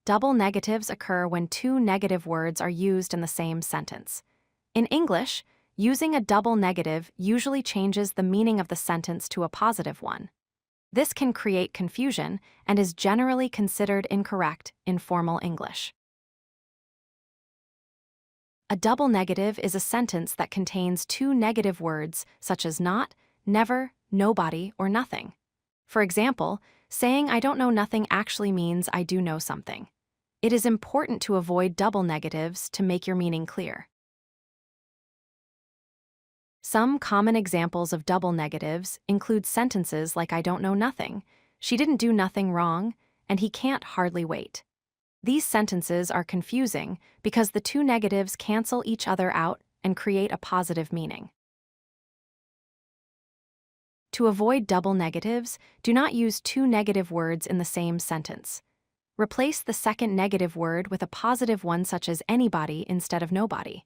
Double negatives occur when two negative words are used in the same sentence. In English, using a double negative usually changes the meaning of the sentence to a positive one. This can create confusion and is generally considered incorrect in formal English. A double negative is a sentence that contains two negative words such as not, never, nobody, or nothing. For example, saying I don't know nothing actually means I do know something. It is important to avoid double negatives to make your meaning clear. Some common examples of double negatives include sentences like I don't know nothing, she didn't do nothing wrong, and he can't hardly wait. These sentences are confusing because the two negatives cancel each other out and create a positive meaning. To avoid double negatives, do not use two negative words in the same sentence. Replace the second negative word with a positive one such as anybody instead of nobody.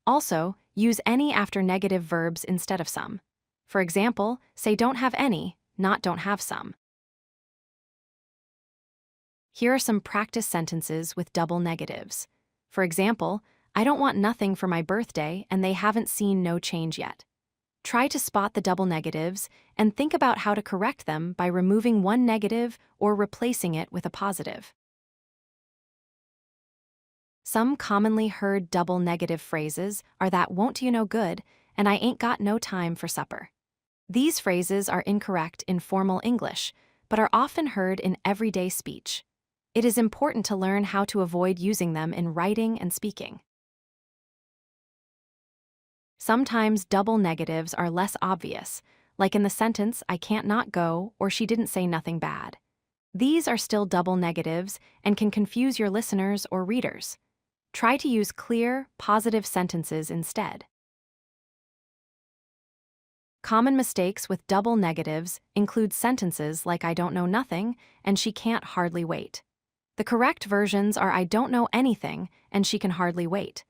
Also, use any after negative verbs instead of some. For example, say don't have any, not don't have some. Here are some practice sentences with double negatives. For example, I don't want nothing for my birthday and they haven't seen no change yet. Try to spot the double negatives and think about how to correct them by removing one negative or replacing it with a positive. Some commonly heard double negative phrases are that won't you know good and I ain't got no time for supper. These phrases are incorrect in formal English, but are often heard in everyday speech. It is important to learn how to avoid using them in writing and speaking. Sometimes double negatives are less obvious, like in the sentence I can't not go or she didn't say nothing bad. These are still double negatives and can confuse your listeners or readers. Try to use clear, positive sentences instead. Common mistakes with double negatives include sentences like I don't know nothing and she can't hardly wait. The correct versions are I don't know anything and she can hardly wait.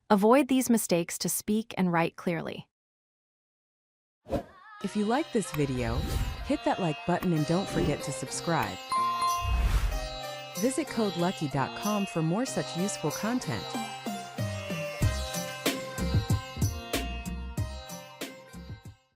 Avoid these mistakes to speak and write clearly. If you like this video, hit that like button and don't forget to subscribe. Visit CodeLucky.com for more such useful content.